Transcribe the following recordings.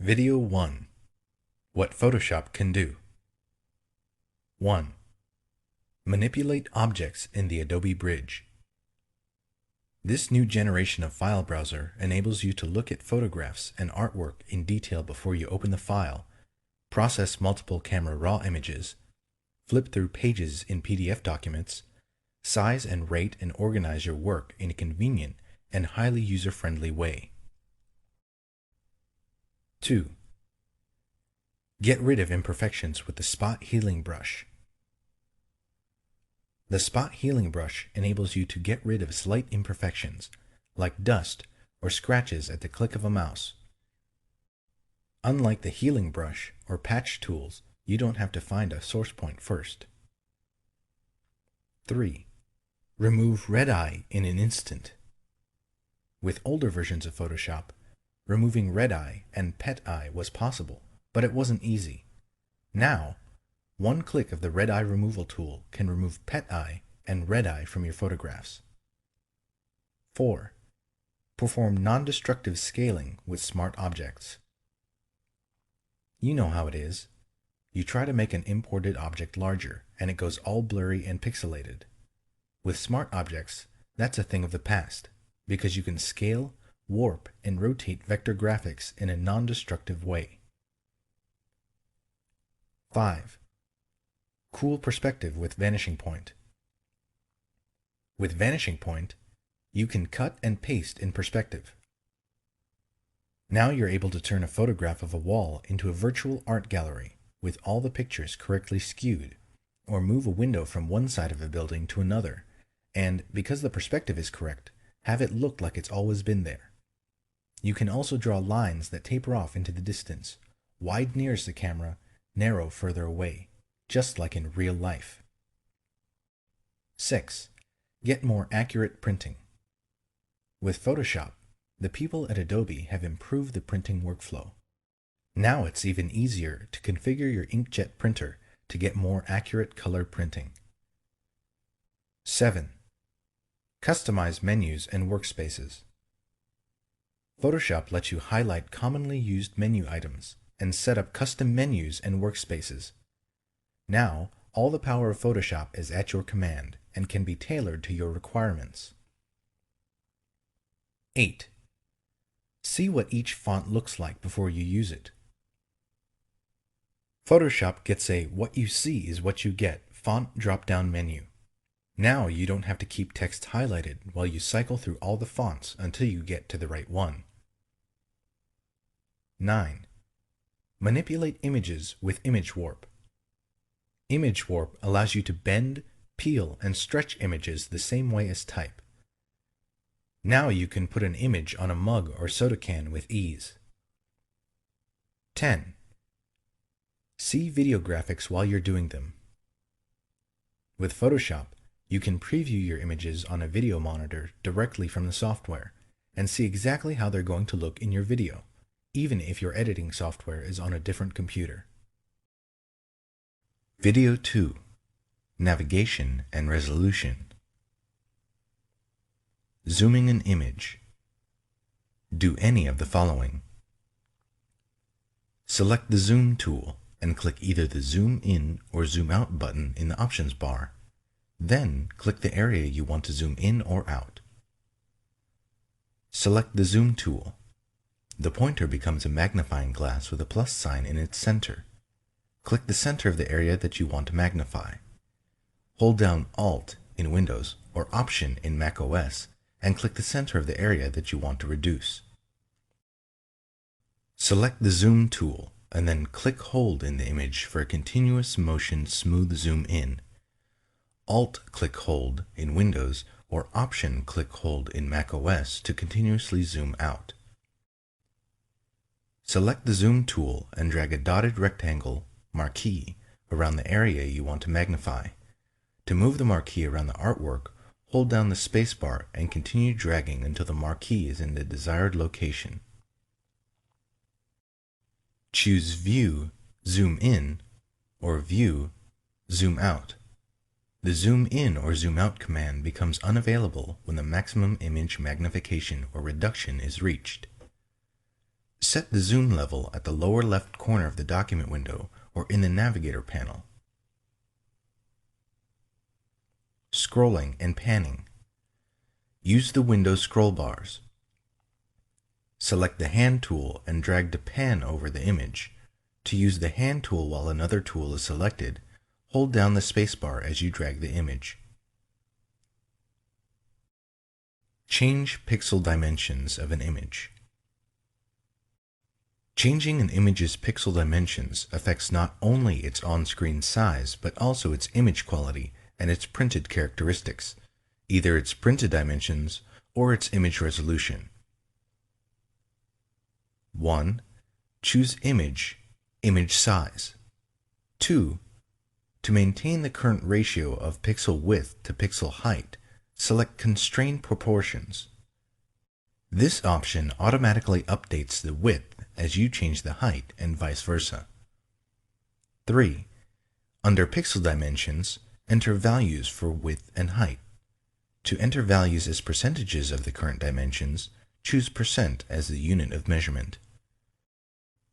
Video 1. What Photoshop can do. 1. Manipulate objects in the Adobe Bridge. This new generation of file browser enables you to look at photographs and artwork in detail before you open the file, process multiple camera raw images, flip through pages in PDF documents, size and rate and organize your work in a convenient and highly user-friendly way. 2. Get rid of imperfections with the Spot Healing Brush. The Spot Healing Brush enables you to get rid of slight imperfections, like dust or scratches at the click of a mouse. Unlike the Healing Brush or Patch tools, you don't have to find a source point first. 3. Remove red eye in an instant. With older versions of Photoshop, removing red eye and pet eye was possible, but it wasn't easy. Now, one click of the red eye removal tool can remove pet eye and red eye from your photographs. 4. Perform non-destructive scaling with smart objects. You know how it is. You try to make an imported object larger, and it goes all blurry and pixelated. With smart objects, that's a thing of the past, because you can scale, warp, and rotate vector graphics in a non-destructive way. 5. Cool perspective with Vanishing Point. With Vanishing Point, you can cut and paste in perspective. Now you're able to turn a photograph of a wall into a virtual art gallery with all the pictures correctly skewed, or move a window from one side of a building to another, and, because the perspective is correct, have it look like it's always been there. You can also draw lines that taper off into the distance, wide nearest the camera, narrow further away, just like in real life. 6. Get more accurate printing. With Photoshop, the people at Adobe have improved the printing workflow. Now it's even easier to configure your inkjet printer to get more accurate color printing. 7. Customize menus and workspaces. Photoshop lets you highlight commonly used menu items and set up custom menus and workspaces. Now, all the power of Photoshop is at your command and can be tailored to your requirements. 8. See what each font looks like before you use it. Photoshop gets a "what you see is what you get" font drop-down menu. Now you don't have to keep text highlighted while you cycle through all the fonts until you get to the right one. 9. Manipulate images with Image Warp. Image Warp allows you to bend, peel, and stretch images the same way as type. Now you can put an image on a mug or soda can with ease. 10. See video graphics while you're doing them. With Photoshop, you can preview your images on a video monitor directly from the software and see exactly how they're going to look in your video, even if your editing software is on a different computer. Video 2. Navigation and resolution. Zooming an image. Do any of the following. Select the Zoom tool and click either the Zoom In or Zoom Out button in the options bar. Then click the area you want to zoom in or out. Select the Zoom tool. The pointer becomes a magnifying glass with a plus sign in its center. Click the center of the area that you want to magnify. Hold down Alt in Windows or Option in macOS and click the center of the area that you want to reduce. Select the Zoom tool and then click-hold in the image for a continuous motion smooth zoom in. Alt-click-hold in Windows or Option-click-hold in macOS to continuously zoom out. Select the Zoom tool and drag a dotted rectangle marquee around the area you want to magnify. To move the marquee around the artwork, hold down the spacebar and continue dragging until the marquee is in the desired location. Choose View, Zoom In, or View, Zoom Out. The Zoom In or Zoom Out command becomes unavailable when the maximum image magnification or reduction is reached. Set the zoom level at the lower left corner of the document window or in the navigator panel. Scrolling and panning. Use the window scroll bars. Select the hand tool and drag to pan over the image. To use the hand tool while another tool is selected, hold down the spacebar as you drag the image. Change pixel dimensions of an image. Changing an image's pixel dimensions affects not only its on-screen size, but also its image quality and its printed characteristics, either its printed dimensions or its image resolution. 1. Choose Image, Image Size. 2. To maintain the current ratio of pixel width to pixel height, select Constrain Proportions. This option automatically updates the width as you change the height and vice versa. 3. Under Pixel Dimensions, enter values for width and height. To enter values as percentages of the current dimensions, choose % as the unit of measurement.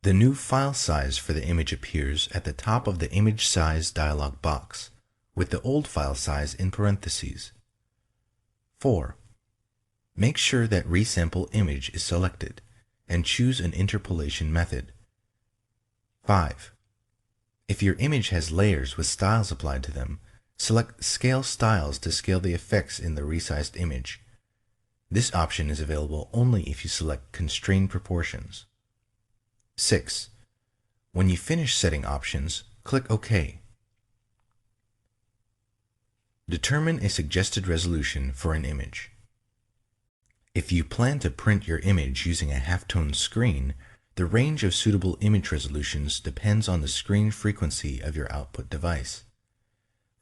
The new file size for the image appears at the top of the Image Size dialog box, with the old file size in parentheses. 4. Make sure that Resample Image is selected, and choose an interpolation method. 5. If your image has layers with styles applied to them, select Scale Styles to scale the effects in the resized image. This option is available only if you select Constrain Proportions. 6. When you finish setting options, click OK. Determine a suggested resolution for an image. If you plan to print your image using a halftone screen, the range of suitable image resolutions depends on the screen frequency of your output device.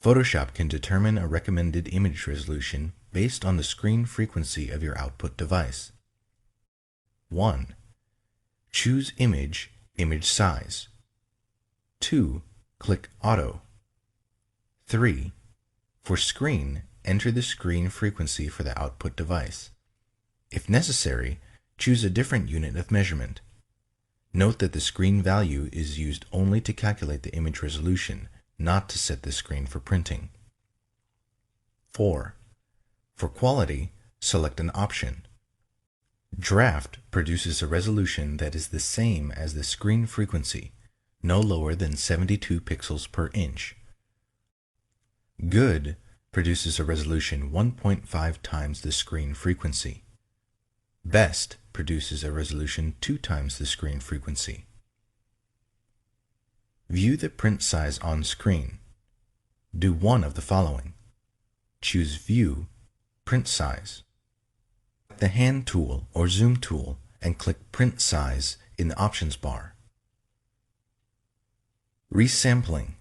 Photoshop can determine a recommended image resolution based on the screen frequency of your output device. 1. Choose Image, Image Size. 2. Click Auto. 3. For Screen, enter the screen frequency for the output device. If necessary, choose a different unit of measurement. Note that the screen value is used only to calculate the image resolution, not to set the screen for printing. 4. For quality, select an option. Draft produces a resolution that is the same as the screen frequency, no lower than 72 pixels per inch. Good produces a resolution 1.5 times the screen frequency. Best produces a resolution 2 times the screen frequency. View the print size on screen. Do one of the following. Choose View, Print Size. The Hand tool or Zoom tool and click Print Size in the options bar. Resampling.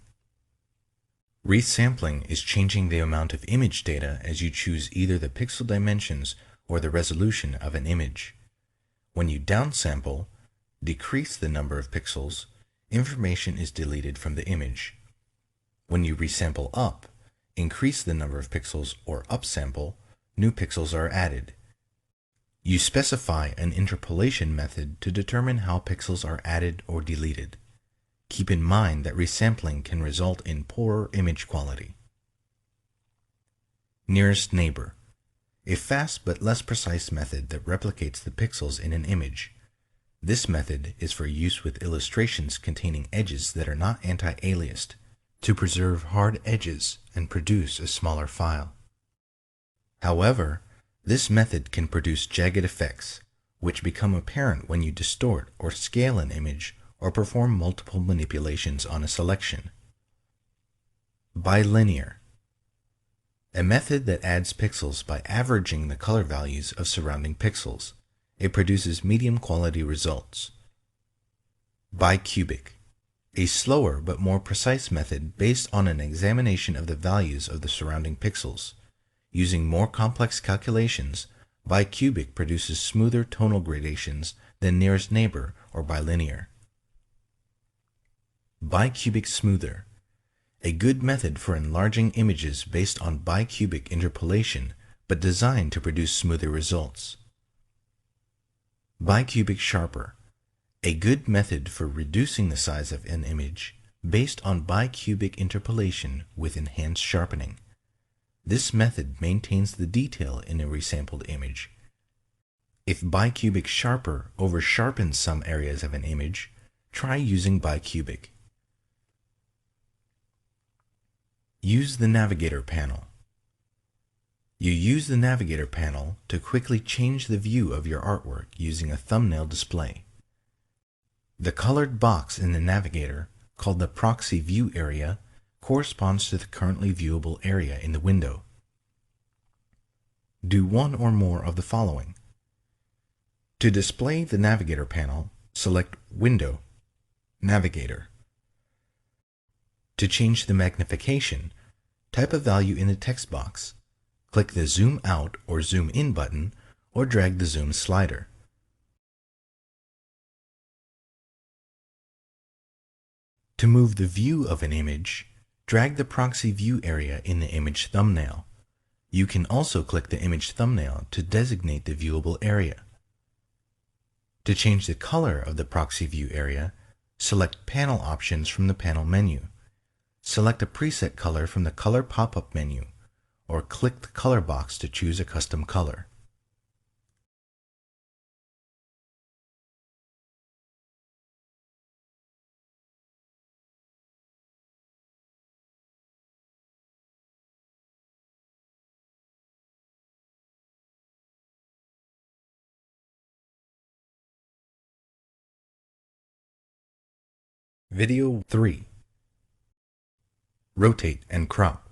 Resampling is changing the amount of image data as you choose either the pixel dimensions or the resolution of an image. When you downsample, decrease the number of pixels, information is deleted from the image. When you resample up, increase the number of pixels or upsample, new pixels are added. You specify an interpolation method to determine how pixels are added or deleted. Keep in mind that resampling can result in poorer image quality. Nearest neighbor. A fast but less precise method that replicates the pixels in an image. This method is for use with illustrations containing edges that are not anti-aliased, to preserve hard edges and produce a smaller file. However, this method can produce jagged effects, which become apparent when you distort or scale an image or perform multiple manipulations on a selection. Bilinear. A method that adds pixels by averaging the color values of surrounding pixels. It produces medium quality results. Bicubic. A slower but more precise method based on an examination of the values of the surrounding pixels. Using more complex calculations, bicubic produces smoother tonal gradations than nearest neighbor or bilinear. Bicubic smoother. A good method for enlarging images based on bicubic interpolation, but designed to produce smoother results. Bicubic sharper. A good method for reducing the size of an image based on bicubic interpolation with enhanced sharpening. This method maintains the detail in a resampled image. If bicubic sharper over-sharpens some areas of an image, try using bicubic. Use the Navigator panel. You use the Navigator panel to quickly change the view of your artwork using a thumbnail display. The colored box in the Navigator, called the Proxy View Area, corresponds to the currently viewable area in the window. Do one or more of the following. To display the Navigator panel, select Window, Navigator. To change the magnification, type a value in the text box. Click the Zoom Out or Zoom In button, or drag the zoom slider. To move the view of an image, drag the Proxy View area in the image thumbnail. You can also click the image thumbnail to designate the viewable area. To change the color of the Proxy View area, select Panel Options from the panel menu. Select a preset color from the Color pop-up menu, or click the color box to choose a custom color. Video 3. Rotate and crop.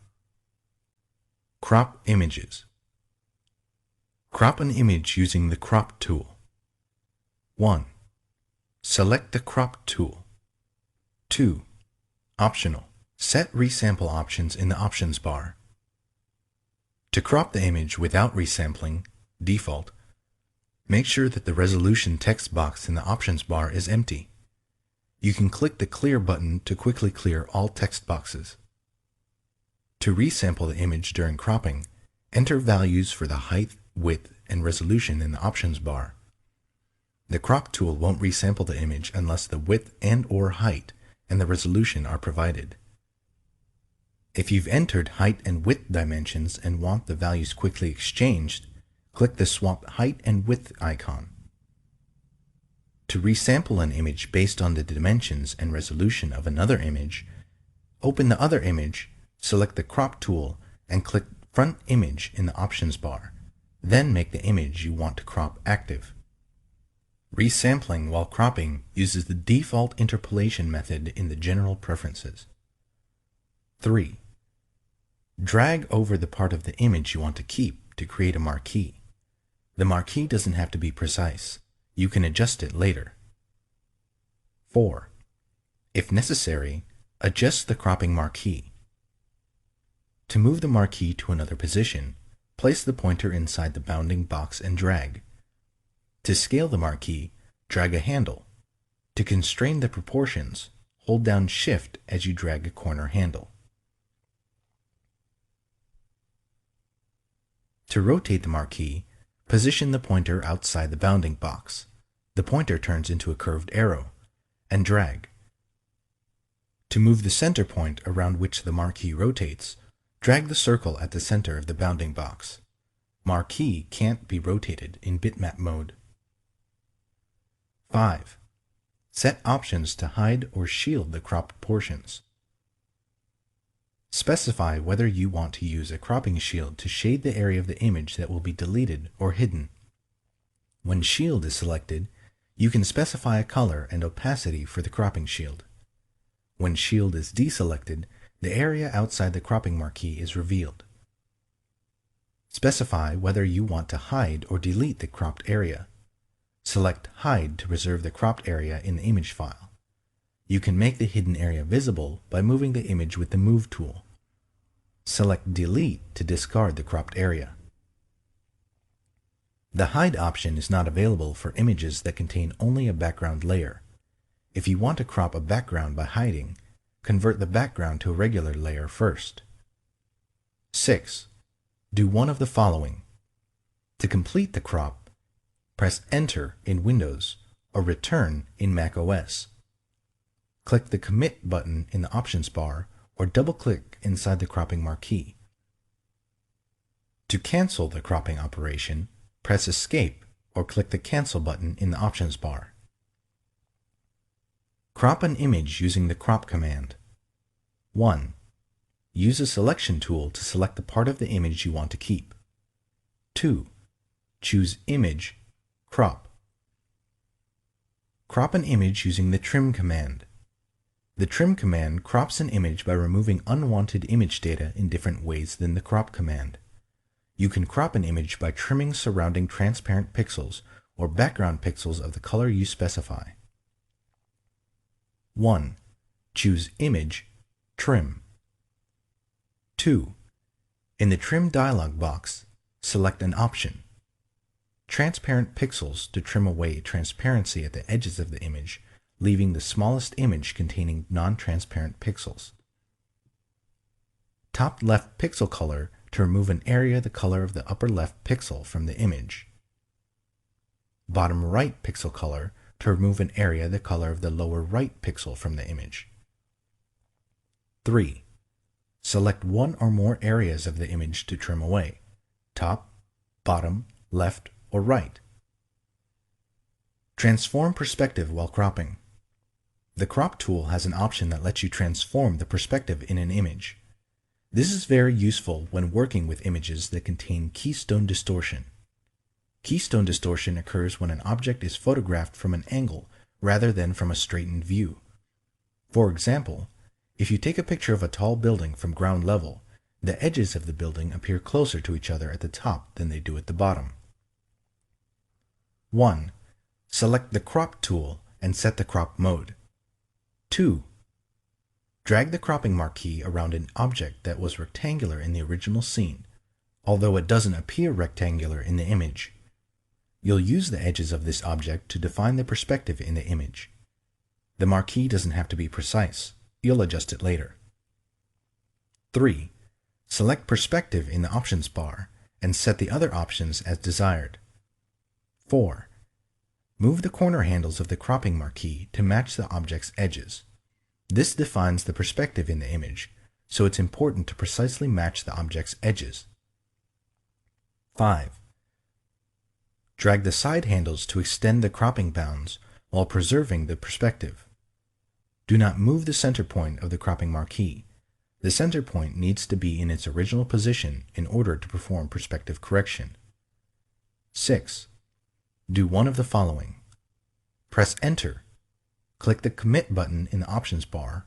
Crop images. Crop an image using the Crop tool. 1. Select the Crop tool. 2. Optional. Set resample options in the options bar. To crop the image without resampling, default, make sure that the resolution text box in the options bar is empty. You can click the Clear button to quickly clear all text boxes. To resample the image during cropping, enter values for the height, width, and resolution in the options bar. The Crop tool won't resample the image unless the width and/or height and the resolution are provided. If you've entered height and width dimensions and want the values quickly exchanged, click the Swap Height and Width icon. To resample an image based on the dimensions and resolution of another image, open the other image, select the Crop tool, and click Front Image in the options bar. Then make the image you want to crop active. Resampling while cropping uses the default interpolation method in the General Preferences. 3. Drag over the part of the image you want to keep to create a marquee. The marquee doesn't have to be precise. You can adjust it later. 4. If necessary, adjust the cropping marquee. To move the marquee to another position, place the pointer inside the bounding box and drag. To scale the marquee, drag a handle. To constrain the proportions, hold down Shift as you drag a corner handle. To rotate the marquee, position the pointer outside the bounding box. The pointer turns into a curved arrow, and drag. To move the center point around which the marquee rotates, drag the circle at the center of the bounding box. Marquee can't be rotated in bitmap mode. 5. Set options to hide or shield the cropped portions. Specify whether you want to use a cropping shield to shade the area of the image that will be deleted or hidden. When Shield is selected, you can specify a color and opacity for the cropping shield. When Shield is deselected, the area outside the cropping marquee is revealed. Specify whether you want to hide or delete the cropped area. Select Hide to preserve the cropped area in the image file. You can make the hidden area visible by moving the image with the Move tool. Select Delete to discard the cropped area. The Hide option is not available for images that contain only a background layer. If you want to crop a background by hiding, convert the background to a regular layer first. 6. Do one of the following. To complete the crop, press Enter in Windows or Return in macOS. Click the Commit button in the options bar or double-click inside the cropping marquee. To cancel the cropping operation, press Escape or click the Cancel button in the options bar. Crop an image using the Crop command. 1. Use a selection tool to select the part of the image you want to keep. 2. Choose Image, Crop. Crop an image using the Trim command. The Trim command crops an image by removing unwanted image data in different ways than the Crop command. You can crop an image by trimming surrounding transparent pixels or background pixels of the color you specify. 1. Choose Image, Trim. 2. In the Trim dialog box, select an option. Transparent pixels to trim away transparency at the edges of the image, leaving the smallest image containing non-transparent pixels. Top left pixel color to remove an area the color of the upper left pixel from the image. Bottom right pixel color to remove an area the color of the lower right pixel from the image. 3. Select one or more areas of the image to trim away: top, bottom, left, or right. Transform perspective while cropping. The Crop tool has an option that lets you transform the perspective in an image. This is very useful when working with images that contain keystone distortion. Keystone distortion occurs when an object is photographed from an angle rather than from a straightened view. For example, if you take a picture of a tall building from ground level, the edges of the building appear closer to each other at the top than they do at the bottom. 1. Select the Crop tool and set the crop mode. 2. Drag the cropping marquee around an object that was rectangular in the original scene, although it doesn't appear rectangular in the image. You'll use the edges of this object to define the perspective in the image. The marquee doesn't have to be precise. You'll adjust it later. 3. Select Perspective in the options bar and set the other options as desired. 4. Move the corner handles of the cropping marquee to match the object's edges. This defines the perspective in the image, so it's important to precisely match the object's edges. 5. Drag the side handles to extend the cropping bounds while preserving the perspective. Do not move the center point of the cropping marquee. The center point needs to be in its original position in order to perform perspective correction. 6. Do one of the following. Press Enter. Click the Commit button in the options bar,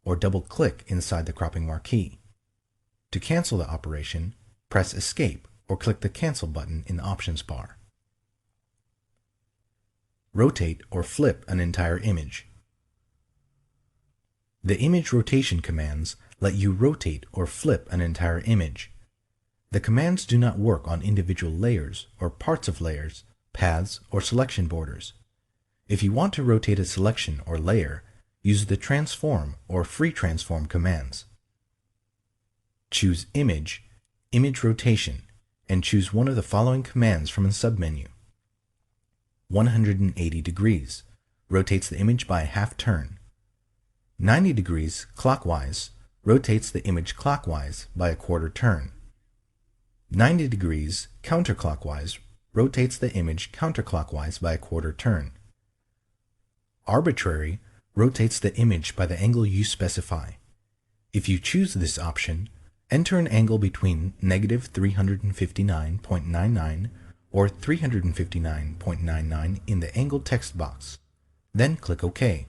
or double-click inside the cropping marquee. To cancel the operation, press Escape or click the Cancel button in the options bar. Rotate or flip an entire image. The image rotation commands let you rotate or flip an entire image. The commands do not work on individual layers or parts of layers, paths, or selection borders. If you want to rotate a selection or layer, use the Transform or Free Transform commands. Choose Image, Image Rotation, and choose one of the following commands from a submenu. 180 degrees rotates the image by a half turn. 90 degrees clockwise rotates the image clockwise by a quarter turn. 90 degrees counterclockwise rotates the image counterclockwise by a quarter turn. Arbitrary rotates the image by the angle you specify. If you choose this option, enter an angle between -359.99 or 359.99 in the angle text box. Then click OK.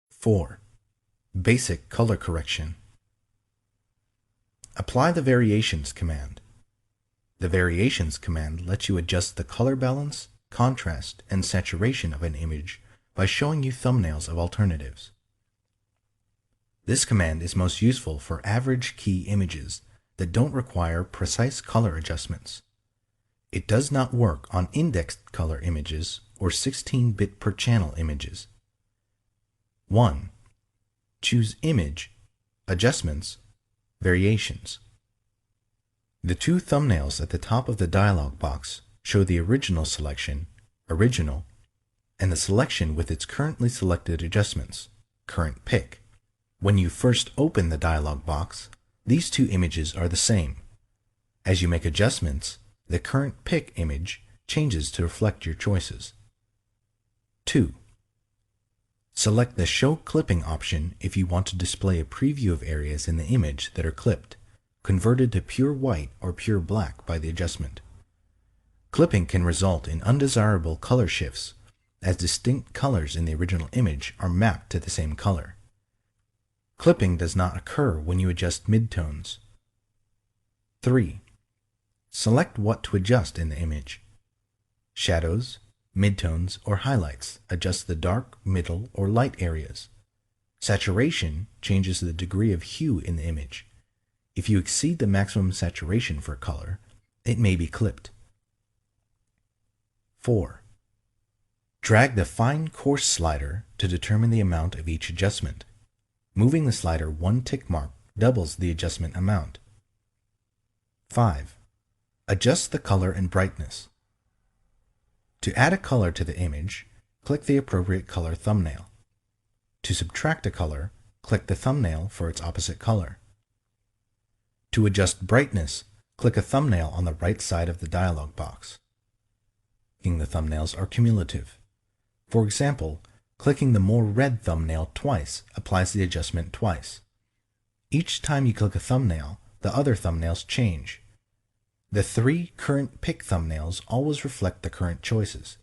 4. Basic color correction. Apply the Variations command. The Variations command lets you adjust the color balance, contrast, and saturation of an image by showing you thumbnails of alternatives. This command is most useful for average key images that don't require precise color adjustments. It does not work on indexed color images or 16-bit per channel images. 1. Choose Image, Adjustments, Variations. The two thumbnails at the top of the dialog box show the original selection, Original, and the selection with its currently selected adjustments, Current Pick. When you first open the dialog box, these two images are the same. As you make adjustments, the Current Pick image changes to reflect your choices. 2. Select the Show Clipping option if you want to display a preview of areas in the image that are clipped, converted to pure white or pure black by the adjustment. Clipping can result in undesirable color shifts, as distinct colors in the original image are mapped to the same color. Clipping does not occur when you adjust midtones. 3. Select what to adjust in the image. Shadows, midtones, or highlights adjust the dark, middle, or light areas. Saturation changes the degree of hue in the image. If you exceed the maximum saturation for a color, it may be clipped. 4. Drag the Fine Coarse slider to determine the amount of each adjustment. Moving the slider one tick mark doubles the adjustment amount. 5. Adjust the color and brightness. To add a color to the image, click the appropriate color thumbnail. To subtract a color, click the thumbnail for its opposite color. To adjust brightness, click a thumbnail on the right side of the dialog box. The thumbnails are cumulative. For example, clicking the More Red thumbnail twice applies the adjustment twice. Each time you click a thumbnail, the other thumbnails change. The 3 Current Pick thumbnails always reflect the current choices.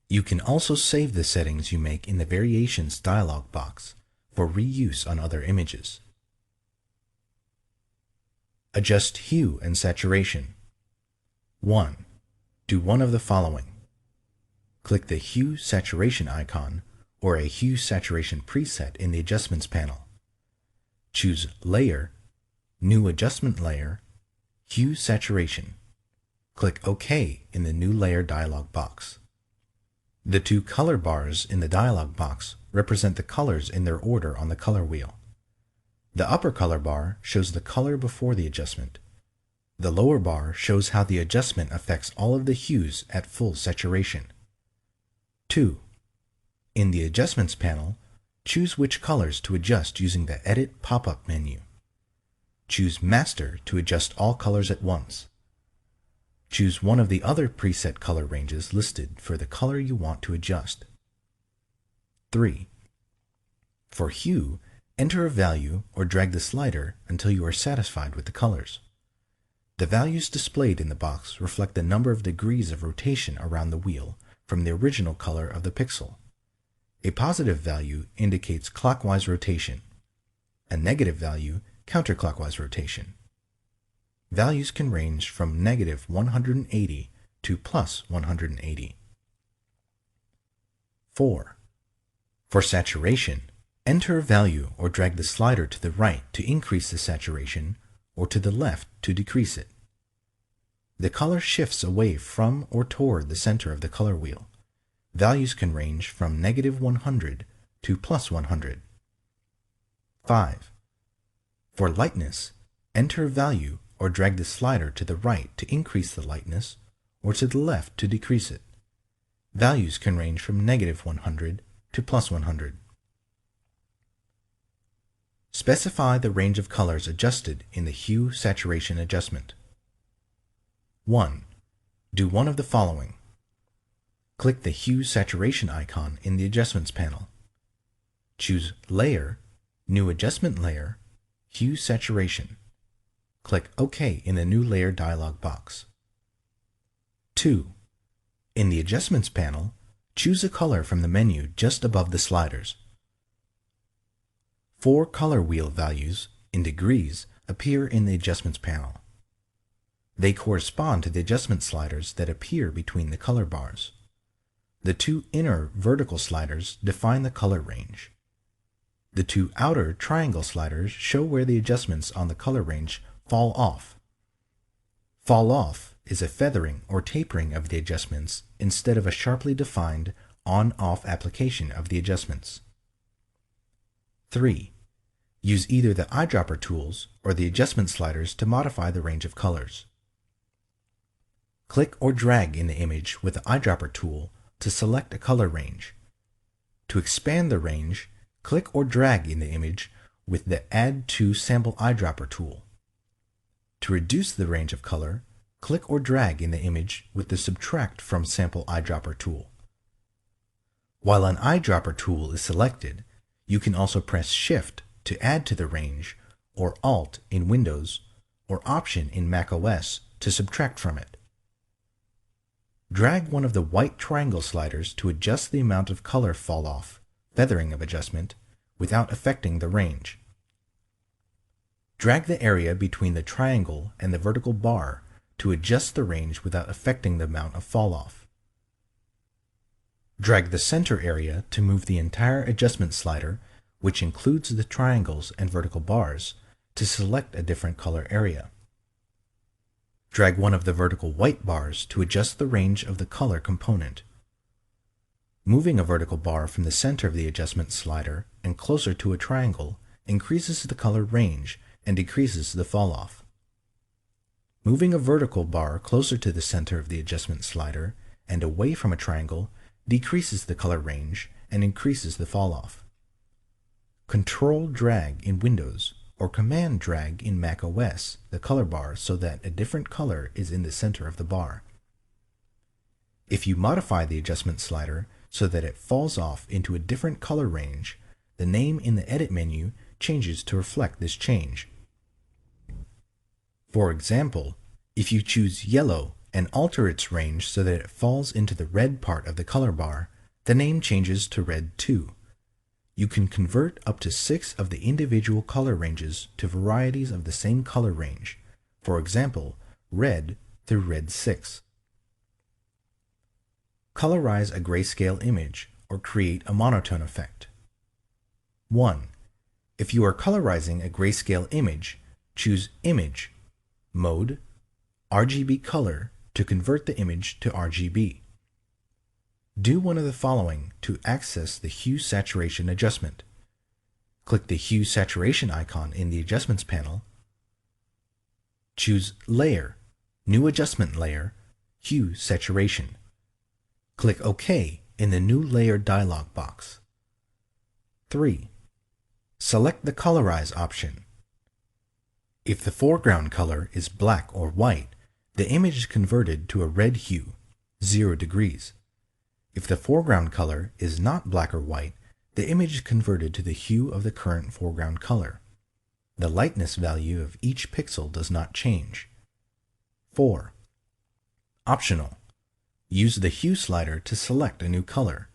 You can also save the settings you make in the Variations dialog box for reuse on other images. Adjust hue and saturation. 1. Do one of the following. Click the Hue Saturation icon or a Hue Saturation preset in the Adjustments panel. Choose Layer, New Adjustment Layer, Hue Saturation. Click OK in the New Layer dialog box. The 2 color bars in the dialog box represent the colors in their order on the color wheel. The upper color bar shows the color before the adjustment. The lower bar shows how the adjustment affects all of the hues at full saturation. 2. In the Adjustments panel, choose which colors to adjust using the Edit pop-up menu. Choose Master to adjust all colors at once. Choose one of the other preset color ranges listed for the color you want to adjust. 3. For hue, enter a value or drag the slider until you are satisfied with the colors. The values displayed in the box reflect the number of degrees of rotation around the wheel from the original color of the pixel. A positive value indicates clockwise rotation. A negative value, counterclockwise rotation. Values can range from -180 to +180. 4. For saturation, enter a value or drag the slider to the right to increase the saturation or to the left to decrease it. The color shifts away from or toward the center of the color wheel. Values can range from -100 to +100. 5. For lightness, enter a value or drag the slider to the right to increase the lightness or to the left to decrease it. Values can range from -100 to +100. Specify the range of colors adjusted in the Hue Saturation adjustment. 1. Do one of the following. Click the Hue Saturation icon in the Adjustments panel. Choose Layer, New Adjustment Layer, Hue Saturation. Click OK in the New Layer dialog box. 2. In the Adjustments panel, choose a color from the menu just above the sliders. 4 color wheel values, in degrees, appear in the Adjustments panel. They correspond to the adjustment sliders that appear between the color bars. The 2 inner vertical sliders define the color range. The 2 outer triangle sliders show where the adjustments on the color range fall off. Fall off is a feathering or tapering of the adjustments instead of a sharply defined on-off application of the adjustments. 3. Use either the eyedropper tools or the adjustment sliders to modify the range of colors. click or drag in the image with the eyedropper tool to select a color range. To expand the range, click or drag in the image with the Add to Sample Eyedropper tool. To reduce the range of color, click or drag in the image with the Subtract from Sample Eyedropper tool. While an eyedropper tool is selected, you can also press Shift to add to the range, or Alt in Windows, or Option in macOS to subtract from it. Drag one of the white triangle sliders to adjust the amount of color fall off, feathering of adjustment, without affecting the range. Drag the area between the triangle and the vertical bar to adjust the range without affecting the amount of fall off. Drag the center area to move the entire adjustment slider, which includes the triangles and vertical bars, to select a different color area. Drag one of the vertical white bars to adjust the range of the color component. Moving a vertical bar from the center of the adjustment slider and closer to a triangle increases the color range and decreases the fall-off. Moving a vertical bar closer to the center of the adjustment slider and away from a triangle decreases the color range and increases the fall-off. Control drag in Windows or Command drag in macOS the color bar so that a different color is in the center of the bar. If you modify the adjustment slider so that it falls off into a different color range, the name in the Edit menu changes to reflect this change. For example, if you choose yellow and alter its range so that it falls into the red part of the color bar, the name changes to Red 2. You can convert up to 6 of the individual color ranges to varieties of the same color range, for example, red through Red 6. Colorize a grayscale image or create a monotone effect. 1. If you are colorizing a grayscale image, choose Image, Mode, RGB Color to convert the image to RGB. Do one of the following to access the Hue Saturation adjustment. Click the Hue Saturation icon in the Adjustments panel. Choose Layer, New Adjustment Layer, Hue Saturation. Click OK in the New Layer dialog box. 3. Select the Colorize option. If the foreground color is black or white, the image is converted to a red hue, 0 degrees. If the foreground color is not black or white, the image is converted to the hue of the current foreground color. The lightness value of each pixel does not change. 4. Optional. Use the Hue slider to select a new color.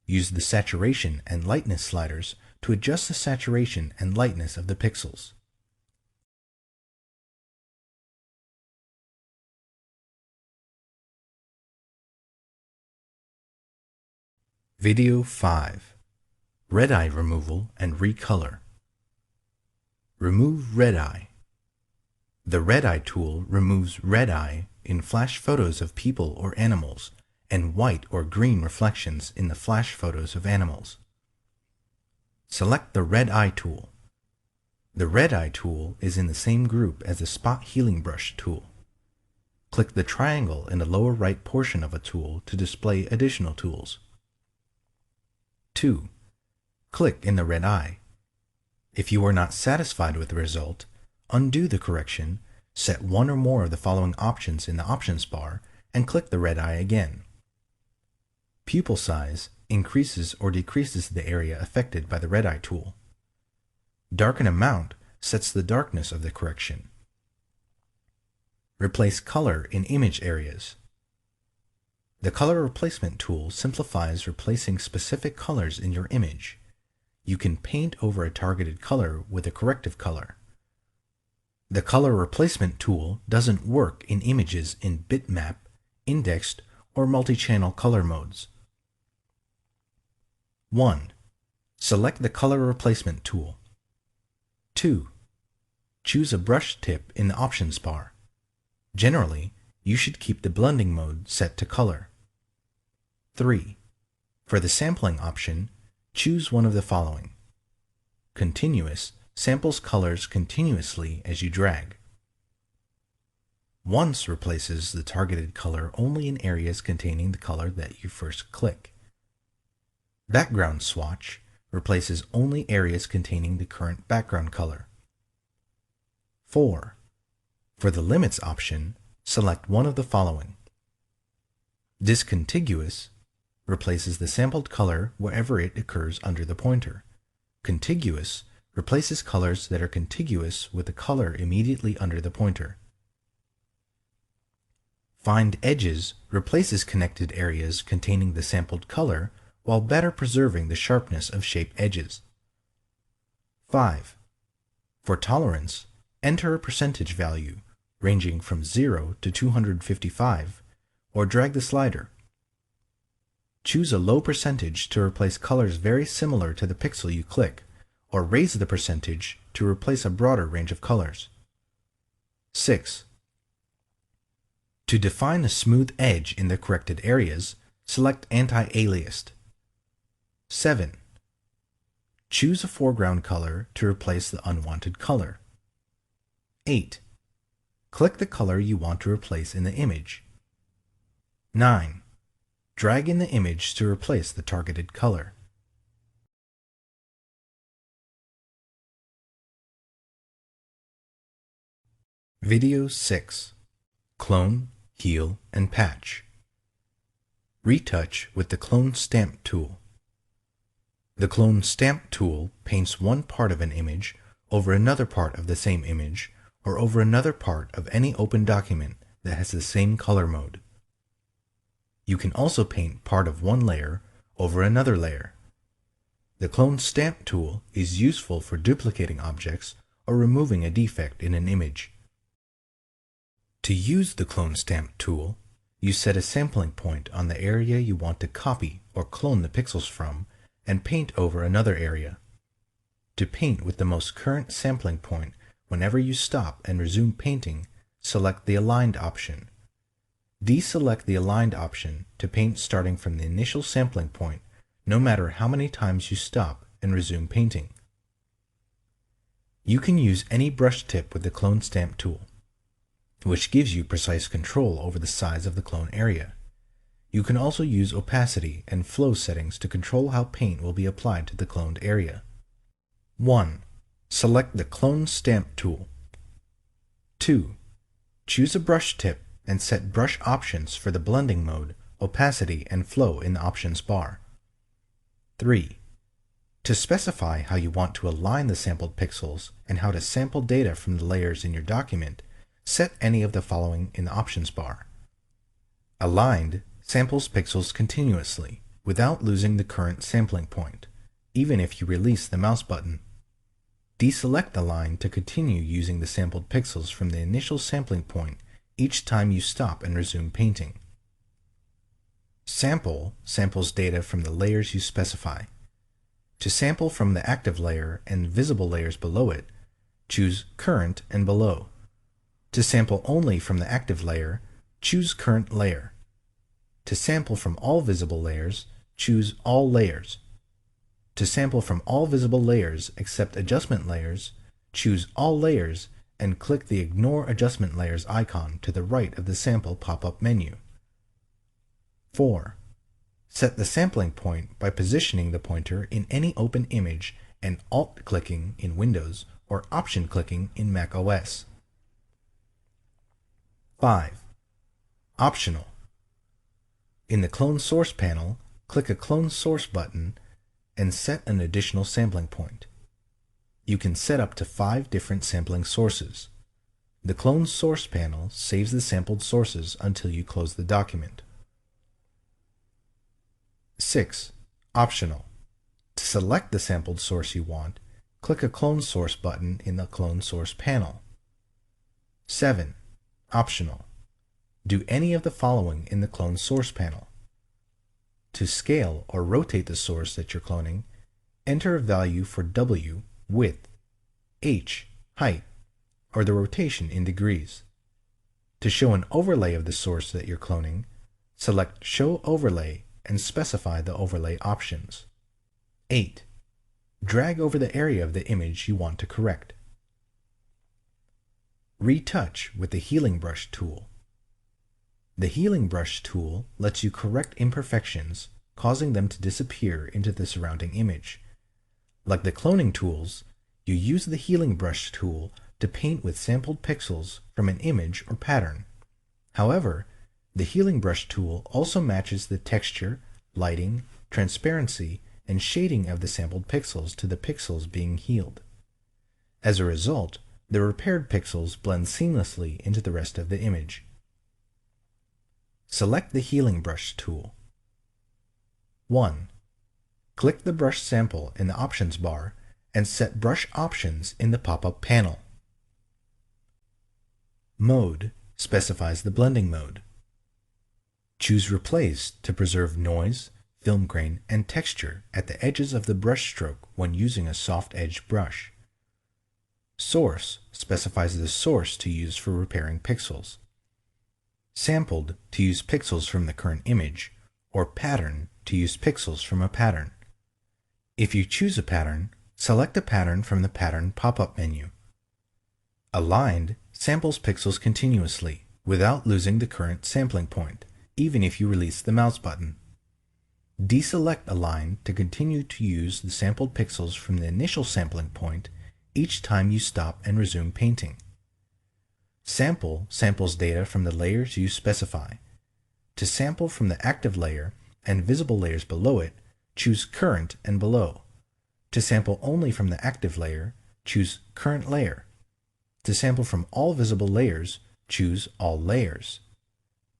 Use the Saturation and Lightness sliders to adjust the saturation and lightness of the pixels. Video 5. Red eye removal and recolor. Remove red eye. The red eye tool removes red eye in flash photos of people or animals and white or green reflections in the flash photos of animals. Select the red eye tool. The red eye tool is in the same group as the spot healing brush tool. Click the triangle in the lower right portion of a tool to display additional tools. 2. Click in the red eye. If you are not satisfied with the result, undo the correction, set one or more of the following options in the options bar, and click the red eye again. Pupil size increases or decreases the area affected by the red eye tool. Darken amount sets the darkness of the correction. Replace color in image areas. The color replacement tool simplifies replacing specific colors in your image. You can paint over a targeted color with a corrective color. The color replacement tool doesn't work in images in bitmap, indexed, or multi-channel color modes. 1. Select the color replacement tool. 2. Choose a brush tip in the options bar. Generally, you should keep the blending mode set to color. 3. For the sampling option, choose one of the following. Continuous samples colors continuously as you drag. Once replaces the targeted color only in areas containing the color that you first click. Background swatch replaces only areas containing the current background color. 4. For the limits option, select one of the following. Discontiguous replaces the sampled color wherever it occurs under the pointer. Contiguous replaces colors that are contiguous with the color immediately under the pointer. Find edges replaces connected areas containing the sampled color while better preserving the sharpness of shape edges. 5. For tolerance, enter a percentage value ranging from 0 to 255 or drag the slider. Choose a low percentage to replace colors very similar to the pixel you click, or raise the percentage to replace a broader range of colors. 6. To define a smooth edge in the corrected areas, select Anti-Aliased. 7. Choose a foreground color to replace the unwanted color. 8. Click the color you want to replace in the image. 9. Drag in the image to replace the targeted color. Video 6. Clone, Heal, and Patch. Retouch with the Clone Stamp tool. The Clone Stamp tool paints one part of an image over another part of the same image or over another part of any open document that has the same color mode. You can also paint part of one layer over another layer. The Clone Stamp tool is useful for duplicating objects or removing a defect in an image. To use the Clone Stamp tool, you set a sampling point on the area you want to copy or clone the pixels from and paint over another area. To paint with the most current sampling point, whenever you stop and resume painting, select the Aligned option. Deselect the Aligned option to paint starting from the initial sampling point, no matter how many times you stop and resume painting. You can use any brush tip with the Clone Stamp tool, which gives you precise control over the size of the clone area. You can also use opacity and flow settings to control how paint will be applied to the cloned area. 1. Select the Clone Stamp tool. 2. Choose a brush tip and set brush options for the blending mode, opacity, and flow in the options bar. 3. To specify how you want to align the sampled pixels and how to sample data from the layers in your document, set any of the following in the options bar. Aligned samples pixels continuously without losing the current sampling point, even if you release the mouse button. Deselect the line to continue using the sampled pixels from the initial sampling point each time you stop and resume painting. Sample samples data from the layers you specify. To sample from the active layer and visible layers below it, choose Current and Below. To sample only from the active layer, choose Current Layer. To sample from all visible layers, choose All Layers. To sample from all visible layers except adjustment layers, choose All Layers and click the Ignore Adjustment Layers icon to the right of the Sample pop-up menu. 4. Set the sampling point by positioning the pointer in any open image and Alt-clicking in Windows or Option-clicking in Mac OS. 5. Optional. In the Clone Source panel, click a Clone Source button and set an additional sampling point. You can set up to 5 different sampling sources. The Clone Source panel saves the sampled sources until you close the document. 6. Optional. To select the sampled source you want, click a Clone Source button in the Clone Source panel. 7. Optional. Do any of the following in the Clone Source panel. To scale or rotate the source that you're cloning, enter a value for W, width, H, height, or the rotation in degrees. To show an overlay of the source that you're cloning, select Show Overlay and specify the overlay options. 8. Drag over the area of the image you want to correct. Retouch with the Healing Brush tool. The Healing Brush tool lets you correct imperfections, causing them to disappear into the surrounding image. Like the cloning tools, you use the Healing Brush tool to paint with sampled pixels from an image or pattern. However, the Healing Brush tool also matches the texture, lighting, transparency, and shading of the sampled pixels to the pixels being healed. As a result, the repaired pixels blend seamlessly into the rest of the image. Select the Healing Brush tool. 1. Click the brush sample in the options bar and set brush options in the pop-up panel. Mode specifies the blending mode. Choose Replace to preserve noise, film grain, and texture at the edges of the brush stroke when using a soft-edged brush. Source specifies the source to use for repairing pixels. Sampled to use pixels from the current image, or Pattern to use pixels from a pattern. If you choose a pattern, select a pattern from the Pattern pop-up menu. Aligned samples pixels continuously without losing the current sampling point, even if you release the mouse button. Deselect Align to continue to use the sampled pixels from the initial sampling point each time you stop and resume painting. Sample samples data from the layers you specify. To sample from the active layer and visible layers below it, choose Current and Below. To sample only from the active layer, choose Current Layer. To sample from all visible layers, choose All Layers.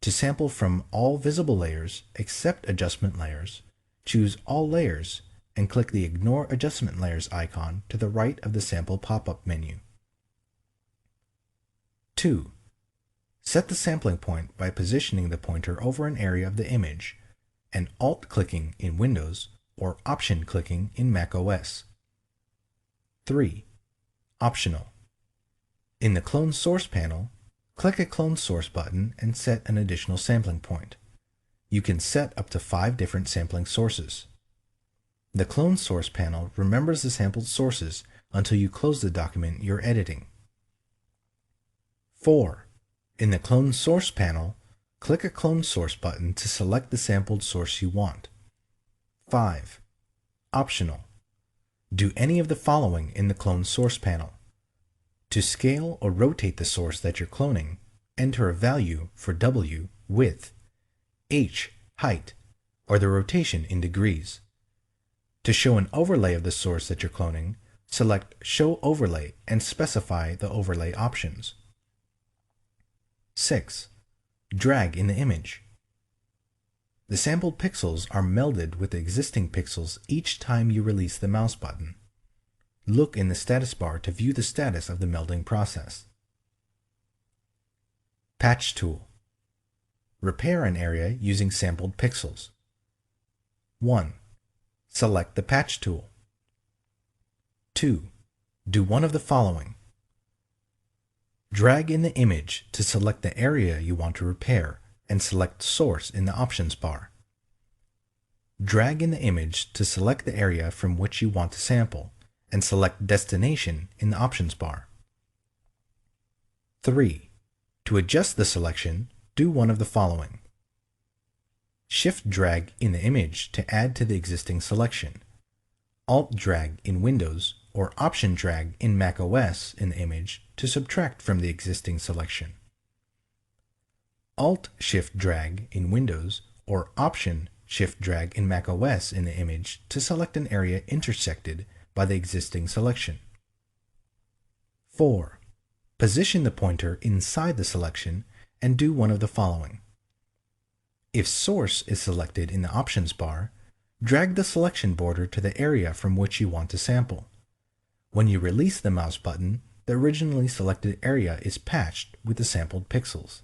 To sample from all visible layers except adjustment layers, choose All Layers and click the Ignore Adjustment Layers icon to the right of the sample pop-up menu. 2. Set the sampling point by positioning the pointer over an area of the image and Alt-clicking in Windows or Option-clicking in macOS. 3. Optional. In the Clone Source panel, click a Clone Source button and set an additional sampling point. You can set up to 5 different sampling sources. The Clone Source panel remembers the sampled sources until you close the document you're editing. 4. In the Clone Source panel, click a Clone Source button to select the sampled source you want. 5. Optional. Do any of the following in the Clone Source panel. To scale or rotate the source that you're cloning, enter a value for W, width, H, height, or the rotation in degrees. To show an overlay of the source that you're cloning, select Show Overlay and specify the overlay options. 6. Drag in the image. The sampled pixels are melded with the existing pixels each time you release the mouse button. Look in the status bar to view the status of the melding process. Patch tool. Repair an area using sampled pixels. 1. Select the Patch tool. 2. Do one of the following. Drag in the image to select the area you want to repair and select Source in the options bar. Drag in the image to select the area from which you want to sample and select Destination in the options bar. 3. To adjust the selection, do one of the following. Shift drag in the image to add to the existing selection. Alt drag in Windows or Option drag in macOS in the image to subtract from the existing selection. Alt shift drag in Windows or Option shift drag in macOS in the image to select an area intersected by the existing selection. 4. Position the pointer inside the selection and do one of the following. If Source is selected in the options bar, drag the selection border to the area from which you want to sample. When you release the mouse button, the originally selected area is patched with the sampled pixels.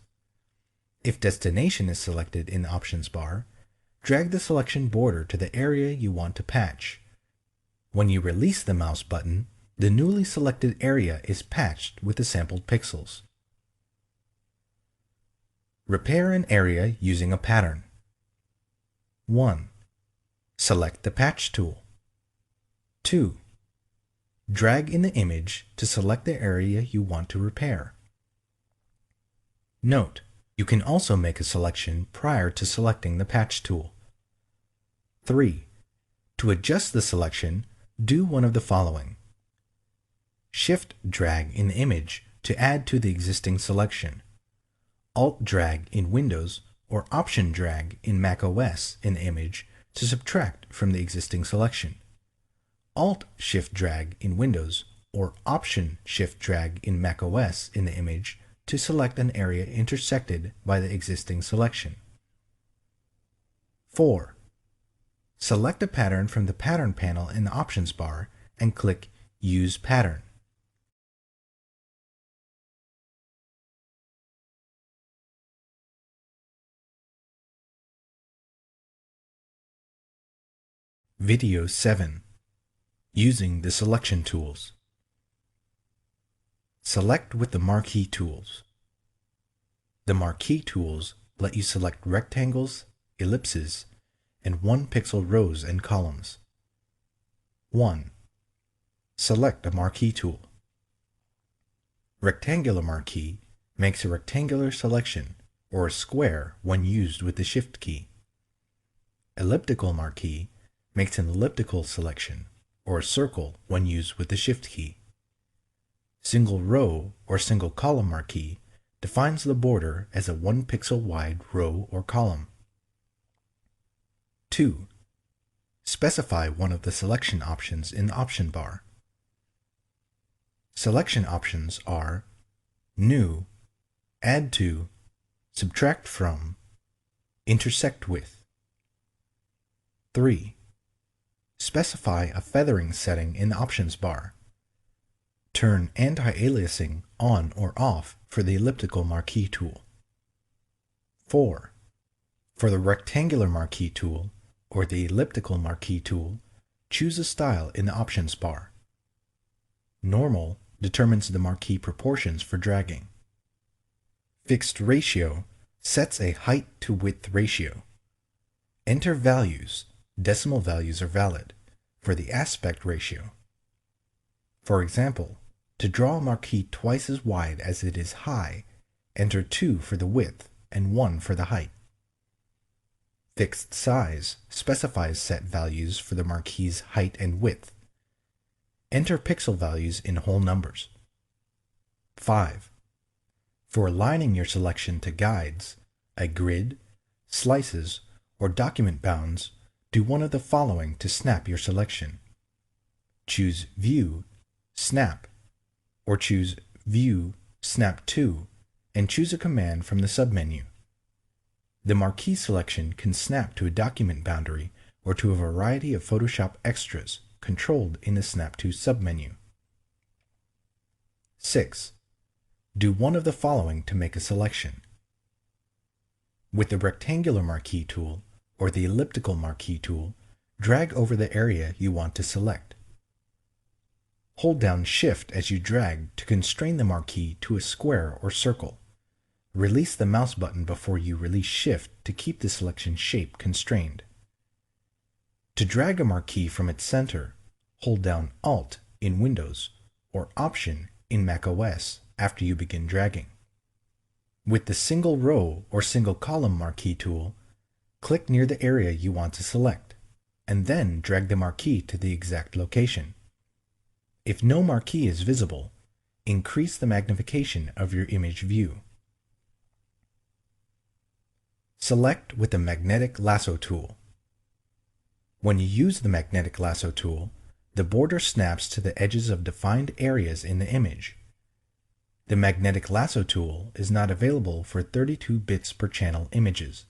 If Destination is selected in the options bar, drag the selection border to the area you want to patch. When you release the mouse button, the newly selected area is patched with the sampled pixels. Repair an area using a pattern. 1. Select the Patch tool. 2. Drag in the image to select the area you want to repair. Note, you can also make a selection prior to selecting the patch tool. 3. To adjust the selection, do one of the following. Shift drag in the image to add to the existing selection. Alt drag in Windows or Option drag in macOS in the image to subtract from the existing selection. Alt shift drag in Windows or Option shift drag in macOS in the image to select an area intersected by the existing selection. 4. Select a pattern from the Pattern panel in the Options bar and click Use Pattern. Video 7. Using the selection tools. Select with the marquee tools. The marquee tools let you select rectangles, ellipses, and 1-pixel rows and columns. 1. Select a marquee tool. Rectangular marquee makes a rectangular selection or a square when used with the Shift key. Elliptical marquee makes an elliptical selection or a circle when used with the Shift key. Single row or single column marquee defines the border as a 1-pixel wide row or column. 2. Specify one of the selection options in the option bar. Selection options are New, Add to, Subtract from, Intersect with. 3. Specify a feathering setting in the options bar. Turn anti-aliasing on or off for the elliptical marquee tool. 4. For the rectangular marquee tool or the elliptical marquee tool, choose a style in the options bar. Normal determines the marquee proportions for dragging. Fixed ratio sets a height to width ratio. Enter values, decimal values are valid, for the aspect ratio. For example, to draw a marquee twice as wide as it is high, enter 2 for the width and 1 for the height. Fixed size specifies set values for the marquee's height and width. Enter pixel values in whole numbers. 5. For aligning your selection to guides, a grid, slices, or document bounds, do one of the following to snap your selection. Choose View, Snap, or choose View, Snap to, and choose a command from the submenu. The marquee selection can snap to a document boundary or to a variety of Photoshop extras controlled in the Snap to submenu. 6. Do one of the following to make a selection. With the rectangular marquee tool or the elliptical marquee tool, drag over the area you want to select. Hold down Shift as you drag to constrain the marquee to a square or circle. Release the mouse button before you release Shift to keep the selection shape constrained. To drag a marquee from its center, hold down Alt in Windows or Option in macOS after you begin dragging. With the single row or single column marquee tool, click near the area you want to select, and then drag the marquee to the exact location. If no marquee is visible, increase the magnification of your image view. Select with the Magnetic Lasso tool. When you use the Magnetic Lasso tool, the border snaps to the edges of defined areas in the image. The Magnetic Lasso tool is not available for 32 bits per channel images.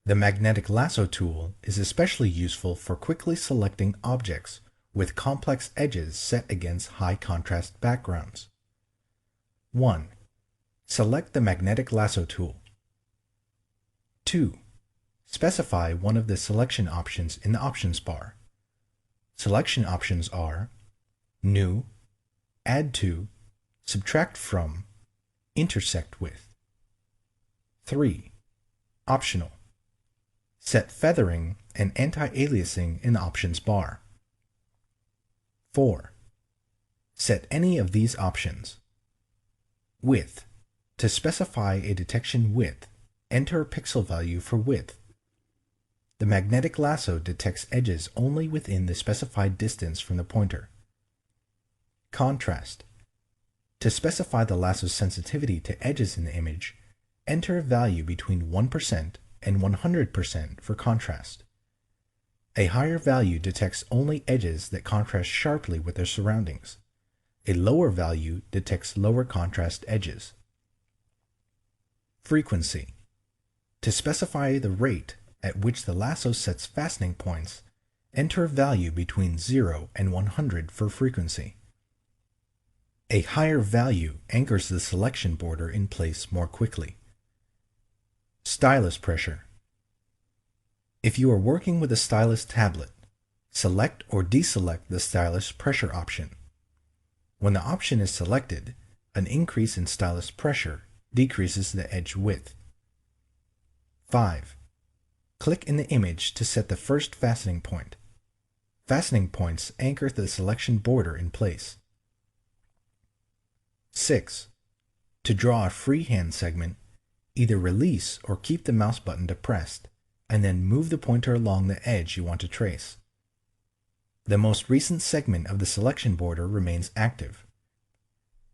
The Magnetic Lasso tool is especially useful for quickly selecting objects with complex edges set against high contrast backgrounds. 1. Select the Magnetic Lasso tool. 2. Specify one of the selection options in the options bar. Selection options are New, Add to, Subtract from, Intersect with. 3. Optional. Set feathering and anti-aliasing in the options bar. 4. Set any of these options. Width, To specify a detection width, enter a pixel value for width. The magnetic lasso detects edges only within the specified distance from the pointer. Contrast. To specify the lasso's sensitivity to edges in the image, enter a value between 1% and 100% for contrast. A higher value detects only edges that contrast sharply with their surroundings. A lower value detects lower contrast edges. Frequency. To specify the rate at which the lasso sets fastening points, enter a value between 0 and 100 for frequency. A higher value anchors the selection border in place more quickly. Stylus pressure. If you are working with a stylus tablet, select or deselect the stylus pressure option. When the option is selected, an increase in stylus pressure decreases the edge width. 5. Click in the image to set the first fastening point. Fastening points anchor the selection border in place. 6. To draw a freehand segment, either release or keep the mouse button depressed, and then move the pointer along the edge you want to trace. The most recent segment of the selection border remains active.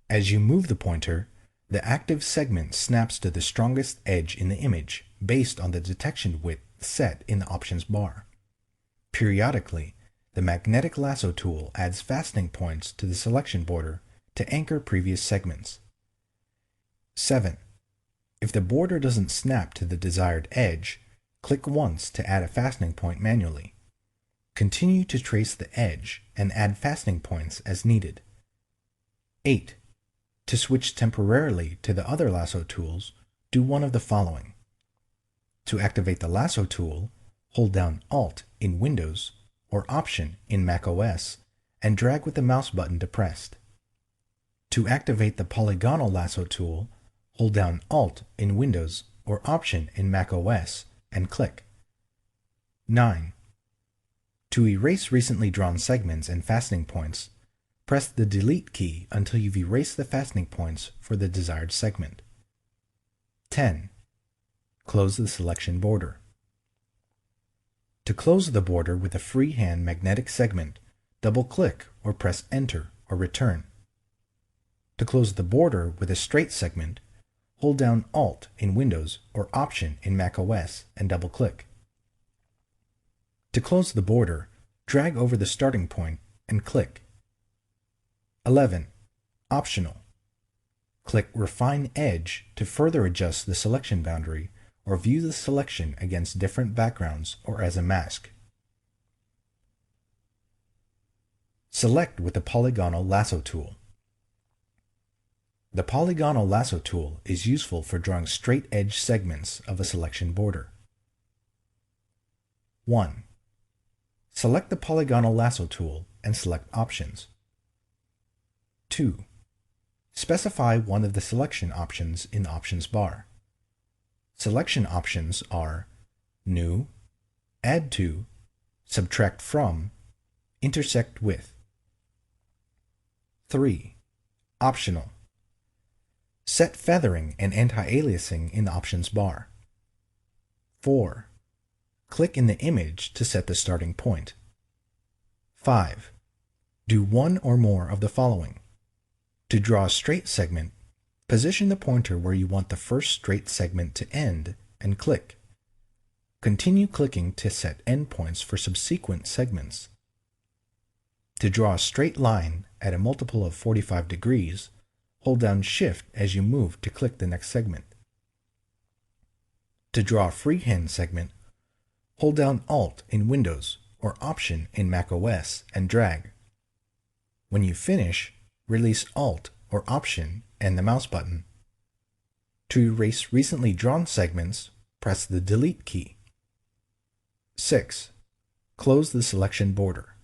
As you move the pointer, the active segment snaps to the strongest edge in the image based on the detection width set in the options bar. Periodically, the magnetic lasso tool adds fastening points to the selection border to anchor previous segments. 7. If the border doesn't snap to the desired edge, click once to add a fastening point manually. Continue to trace the edge and add fastening points as needed. 8. To switch temporarily to the other lasso tools, do one of the following. To activate the lasso tool, hold down Alt in Windows or Option in macOS and drag with the mouse button depressed. To activate the polygonal lasso tool, hold down Alt in Windows or Option in macOS and click. 9. To erase recently drawn segments and fastening points, press the Delete key until you've erased the fastening points for the desired segment. 10. Close the selection border. To close the border with a freehand magnetic segment, double-click or press Enter or Return. To close the border with a straight segment, hold down Alt in Windows or Option in macOS and double-click. To close the border, drag over the starting point and click. 11. Optional. Click Refine Edge to further adjust the selection boundary or view the selection against different backgrounds or as a mask. Select with the polygonal lasso tool. The polygonal lasso tool is useful for drawing straight edge segments of a selection border. 1. Select the polygonal lasso tool and select Options. 2. Specify one of the selection options in the options bar. Selection options are New, Add to, Subtract from, Intersect with. 3. Optional. Set feathering and anti-aliasing in the options bar. 4. Click in the image to set the starting point. 5. Do one or more of the following. To draw a straight segment, position the pointer where you want the first straight segment to end and click. Continue clicking to set endpoints for subsequent segments. To draw a straight line at a multiple of 45 degrees, hold down Shift as you move to click the next segment. To draw a freehand segment, hold down Alt in Windows or Option in macOS and drag. When you finish, release Alt or Option and the mouse button. To erase recently drawn segments, press the Delete key. 6. Close the selection border.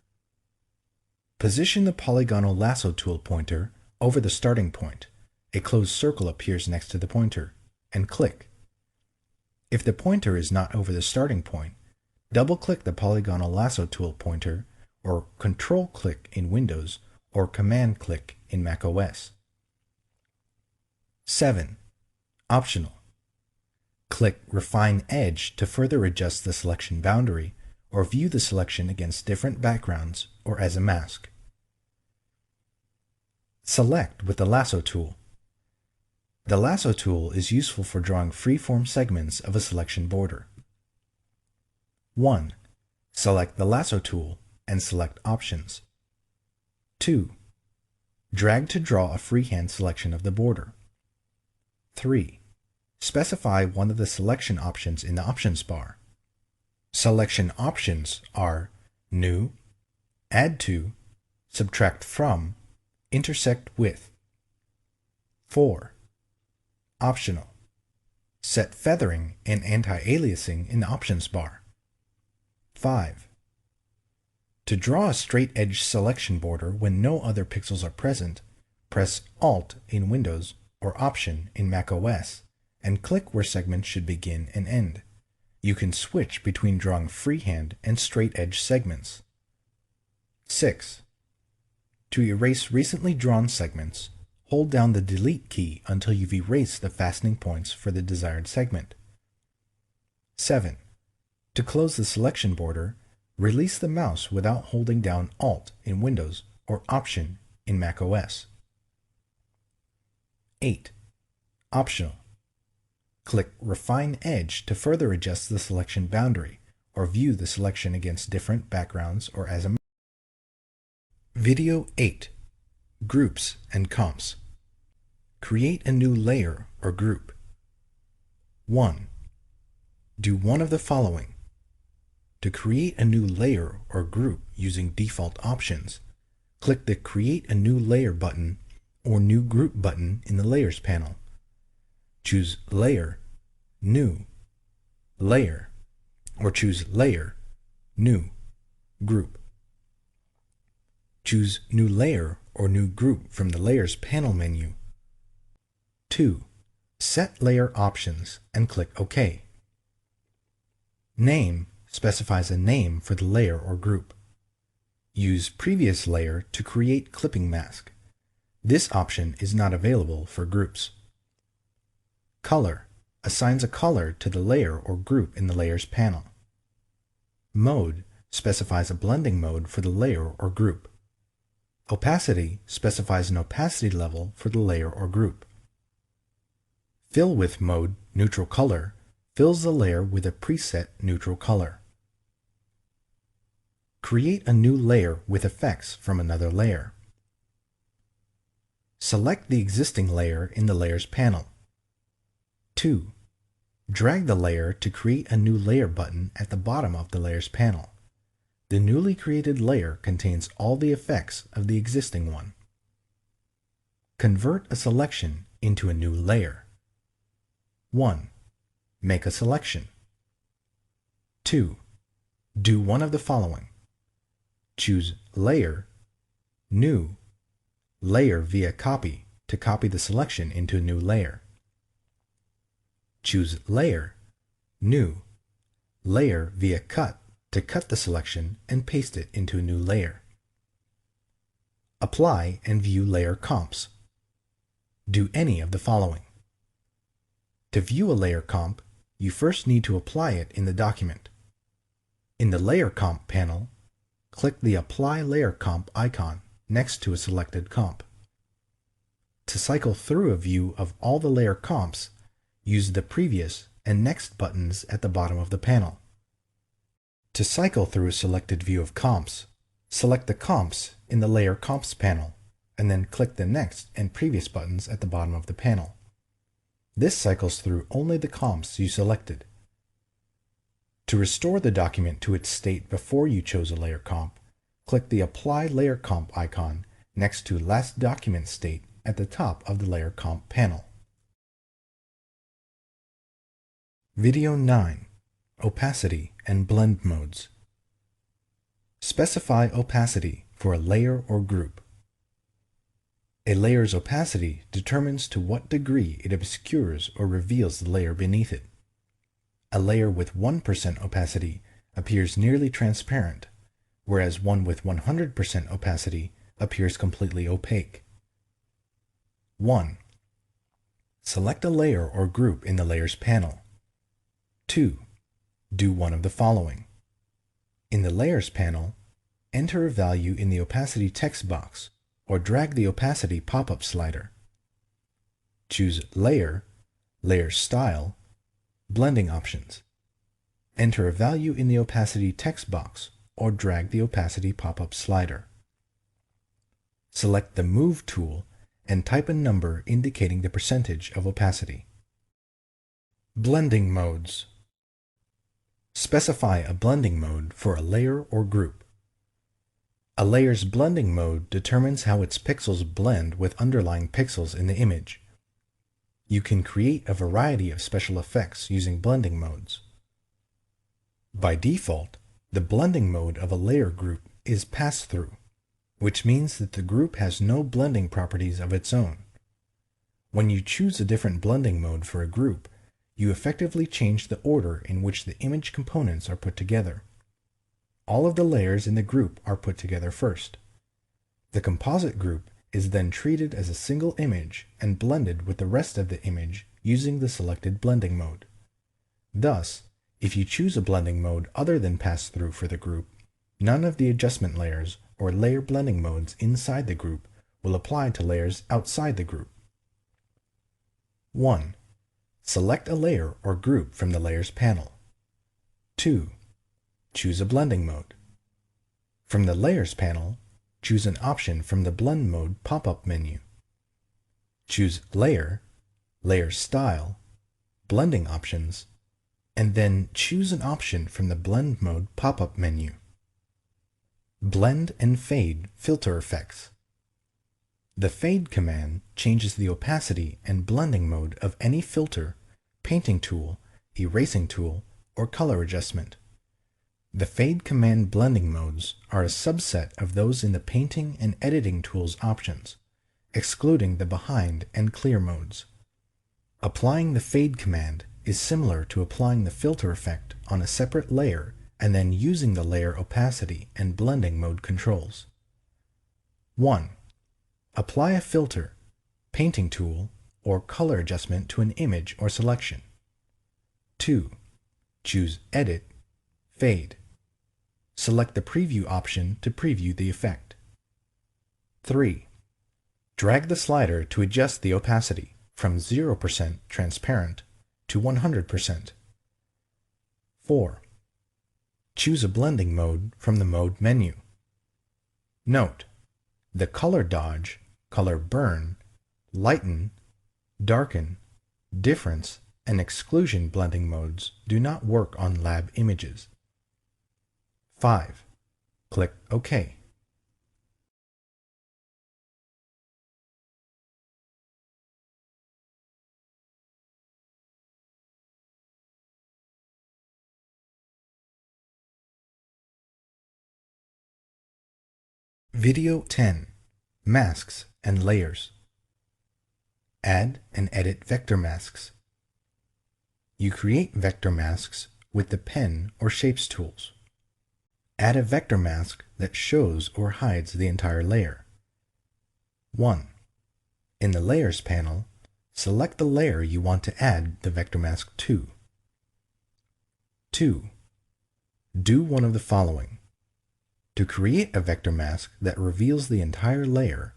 Position the polygonal lasso tool pointer over the starting point. A closed circle appears next to the pointer, and click. If the pointer is not over the starting point, double-click the polygonal lasso tool pointer or Control-click in Windows or Command-click in macOS. 7. Optional. Click Refine Edge to further adjust the selection boundary or view the selection against different backgrounds or as a mask. Select with the Lasso tool. The Lasso tool is useful for drawing free-form segments of a selection border. 1. Select the Lasso tool and select Options. 2. Drag to draw a freehand selection of the border. 3. Specify one of the selection options in the Options bar. Selection options are New, Add to, Subtract from, Intersect with. 4. Optional. Set feathering and anti-aliasing in the Options bar. 5. To draw a straight edge selection border when no other pixels are present, press Alt in Windows or Option in macOS and click where segments should begin and end. You can switch between drawing freehand and straight edge segments. 6. To erase recently drawn segments, hold down the Delete key until you've erased the fastening points for the desired segment. 7. To close the selection border, release the mouse without holding down Alt in Windows or Option in macOS. 8. Optional. Click Refine Edge to further adjust the selection boundary or view the selection against different backgrounds or as a mask. Video 8. Groups and Comps. Create a new layer or group. 1. Do one of the following. To create a new layer or group using default options, click the Create a New Layer button or New Group button in the Layers panel. Choose Layer, New, Layer, or choose Layer, New, Group. Choose New Layer or New Group from the Layers panel menu. 2. Set Layer Options and click OK. Name specifies a name for the layer or group. Use Previous Layer to create clipping mask. This option is not available for groups. Color assigns a color to the layer or group in the Layers panel. Mode specifies a blending mode for the layer or group. Opacity specifies an opacity level for the layer or group. Fill with mode, neutral color, fills the layer with a preset neutral color. Create a new layer with effects from another layer. Select the existing layer in the Layers panel. 2. Drag the layer to create a new layer button at the bottom of the Layers panel. The newly created layer contains all the effects of the existing one. Convert a selection into a new layer. 1. Make a selection. 2. Do one of the following. Choose Layer, New, Layer via Copy to copy the selection into a new layer. Choose Layer, New, Layer via Cut to cut the selection and paste it into a new layer. Apply and view layer comps. Do any of the following. To view a layer comp, you first need to apply it in the document. In the Layer Comp panel, click the Apply Layer Comp icon next to a selected comp. To cycle through a view of all the layer comps, use the Previous and Next buttons at the bottom of the panel. To cycle through a selected view of comps, select the comps in the Layer Comps panel, and then click the Next and Previous buttons at the bottom of the panel. This cycles through only the comps you selected. To restore the document to its state before you chose a layer comp, click the Apply Layer Comp icon next to Last Document State at the top of the Layer Comp panel. Video 9. Opacity and Blend Modes. Specify opacity for a layer or group. A layer's opacity determines to what degree it obscures or reveals the layer beneath it. A layer with 1% opacity appears nearly transparent, whereas one with 100% opacity appears completely opaque. 1. Select a layer or group in the Layers panel. 2. Do one of the following. In the Layers panel, enter a value in the opacity text box or drag the opacity pop-up slider. Choose Layer, Layer Style, Blending options. Enter a value in the opacity text box or drag the opacity pop-up slider. Select the Move tool and type a number indicating the percentage of opacity. Blending modes. Specify a blending mode for a layer or group. A layer's blending mode determines how its pixels blend with underlying pixels in the image. You can create a variety of special effects using blending modes. By default, the blending mode of a layer group is pass-through, which means that the group has no blending properties of its own. When you choose a different blending mode for a group, you effectively change the order in which the image components are put together. All of the layers in the group are put together first. The composite group is then treated as a single image and blended with the rest of the image using the selected blending mode. Thus, if you choose a blending mode other than pass-through for the group, none of the adjustment layers or layer blending modes inside the group will apply to layers outside the group. 1. Select a layer or group from the Layers panel. 2. Choose a blending mode. From the Layers panel, choose an option from the Blend Mode pop-up menu. Choose Layer, Layer Style, Blending options, and then choose an option from the Blend Mode pop-up menu. Blend and Fade filter effects. The Fade command changes the opacity and blending mode of any filter, painting tool, erasing tool, or color adjustment. The Fade command blending modes are a subset of those in the painting and editing tools options, excluding the behind and clear modes. Applying the Fade command is similar to applying the filter effect on a separate layer and then using the layer opacity and blending mode controls. 1. Apply a filter, painting tool, or color adjustment to an image or selection. 2. Choose Edit, Fade. Select the Preview option to preview the effect. 3. Drag the slider to adjust the opacity from 0% transparent to 100%. 4. Choose a blending mode from the Mode menu. Note: the Color Dodge, Color Burn, Lighten, Darken, Difference, and Exclusion blending modes do not work on lab images. 5. Click OK. Video 10. Masks and Layers. Add and edit vector masks. You create vector masks with the Pen or Shapes tools. Add a vector mask that shows or hides the entire layer. 1. In the Layers panel, select the layer you want to add the vector mask to. 2. Do one of the following. To create a vector mask that reveals the entire layer,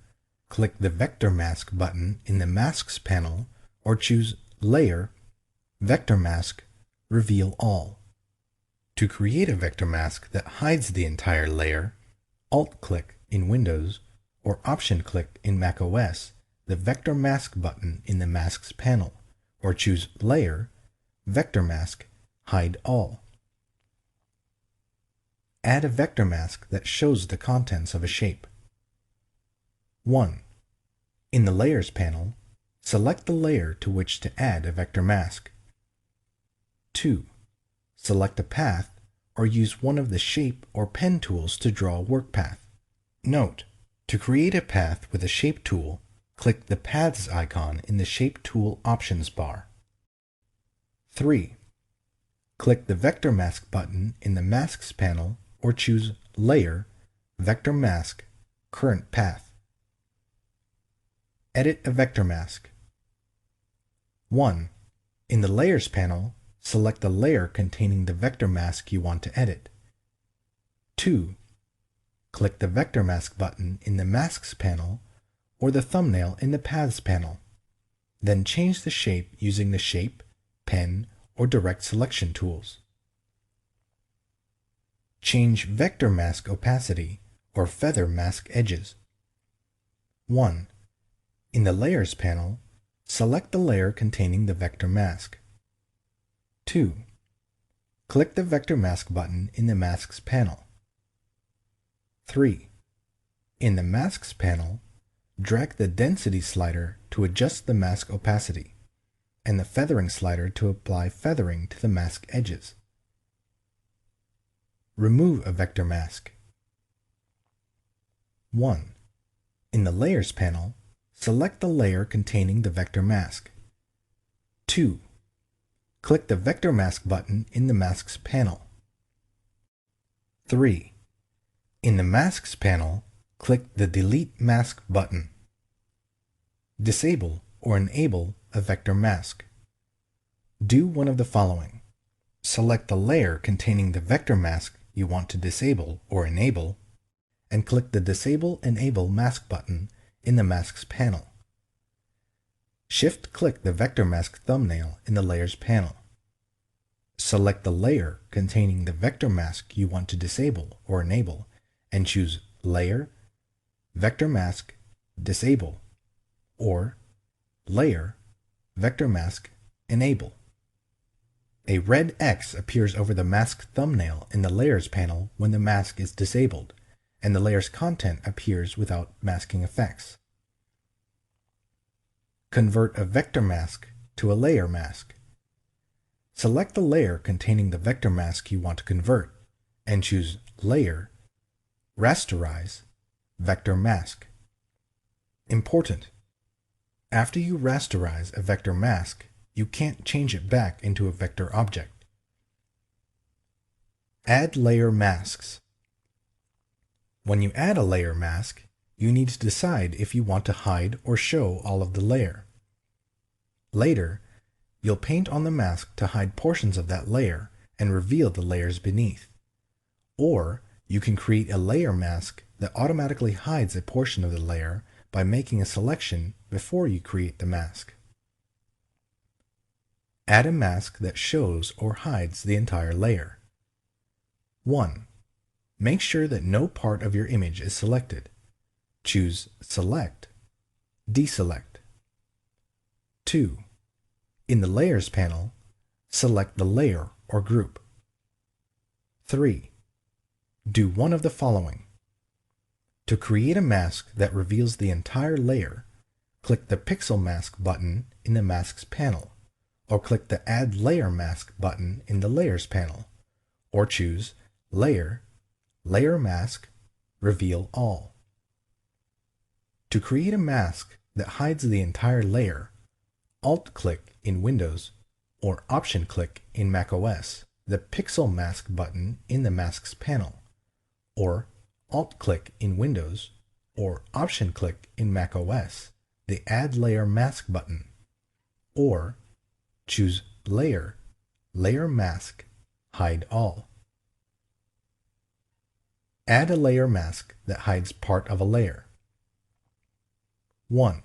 click the Vector Mask button in the Masks panel or choose Layer, Vector Mask, Reveal All. To create a vector mask that hides the entire layer, Alt-click in Windows or Option-click in macOS the Vector Mask button in the Masks panel, or choose Layer, Vector Mask, Hide All. Add a vector mask that shows the contents of a shape. 1. In the Layers panel, select the layer to which to add a vector mask. 2. Select a path or use one of the Shape or Pen tools to draw a work path. Note: to create a path with a Shape tool, click the Paths icon in the Shape Tool options bar. 3. Click the Vector Mask button in the Masks panel or choose Layer, Vector Mask, Current Path. Edit a vector mask. 1. In the Layers panel, select the layer containing the vector mask you want to edit. 2. Click the Vector Mask button in the Masks panel or the thumbnail in the Paths panel. Then change the shape using the Shape, Pen, or Direct Selection tools. Change Vector Mask opacity or feather mask edges. 1. In the Layers panel, select the layer containing the vector mask. 2. Click the Vector Mask button in the Masks panel. 3. In the Masks panel, drag the Density slider to adjust the mask opacity, and the Feathering slider to apply feathering to the mask edges. Remove a vector mask. 1. In the Layers panel, select the layer containing the vector mask. 2. Click the Vector Mask button in the Masks panel. 3. In the Masks panel, click the Delete Mask button. Disable or enable a vector mask. Do one of the following. Select the layer containing the vector mask you want to disable or enable, and click the Disable Enable Mask button in the Masks panel. Shift-click the vector mask thumbnail in the Layers panel. Select the layer containing the vector mask you want to disable or enable, and choose Layer, Vector Mask, Disable, or Layer, Vector Mask, Enable. A red X appears over the mask thumbnail in the Layers panel when the mask is disabled, and the layer's content appears without masking effects. Convert a vector mask to a layer mask. Select the layer containing the vector mask you want to convert, and choose Layer, Rasterize, Vector Mask. Important: after you rasterize a vector mask, you can't change it back into a vector object. Add layer masks. When you add a layer mask, you need to decide if you want to hide or show all of the layer. Later, you'll paint on the mask to hide portions of that layer and reveal the layers beneath. Or you can create a layer mask that automatically hides a portion of the layer by making a selection before you create the mask. Add a mask that shows or hides the entire layer. 1. Make sure that no part of your image is selected. Choose Select, Deselect. 2. In the Layers panel, select the layer or group. 3. Do one of the following. To create a mask that reveals the entire layer, click the Pixel Mask button in the Masks panel, or click the Add Layer Mask button in the Layers panel, or choose Layer, Layer Mask, Reveal All. To create a mask that hides the entire layer, Alt-click in Windows or Option-click in macOS the Pixel Mask button in the Masks panel, or Alt-click in Windows or Option-click in macOS the Add Layer Mask button, or choose Layer, Layer Mask, Hide All. Add a layer mask that hides part of a layer. 1.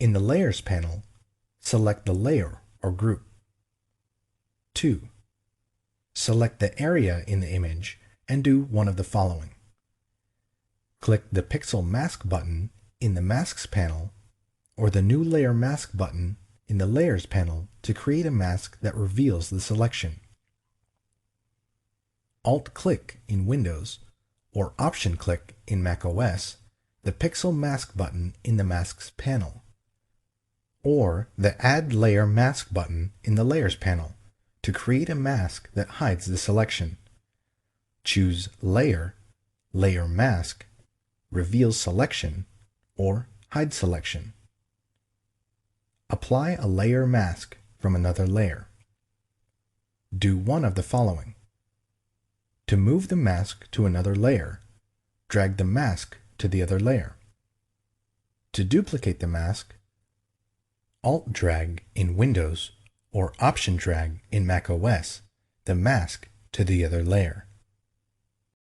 In the Layers panel, select the layer or group. 2. Select the area in the image and do one of the following. Click the Pixel Mask button in the Masks panel or the New Layer Mask button in the Layers panel to create a mask that reveals the selection. Alt-click in Windows or Option-click in macOS the Pixel Mask button in the Masks panel, or the Add Layer Mask button in the Layers panel to create a mask that hides the selection. Choose Layer, Layer Mask, Reveal Selection, or Hide Selection. Apply a layer mask from another layer. Do one of the following. To move the mask to another layer, drag the mask to the other layer. To duplicate the mask, Alt drag in Windows or Option drag in macOS the mask to the other layer.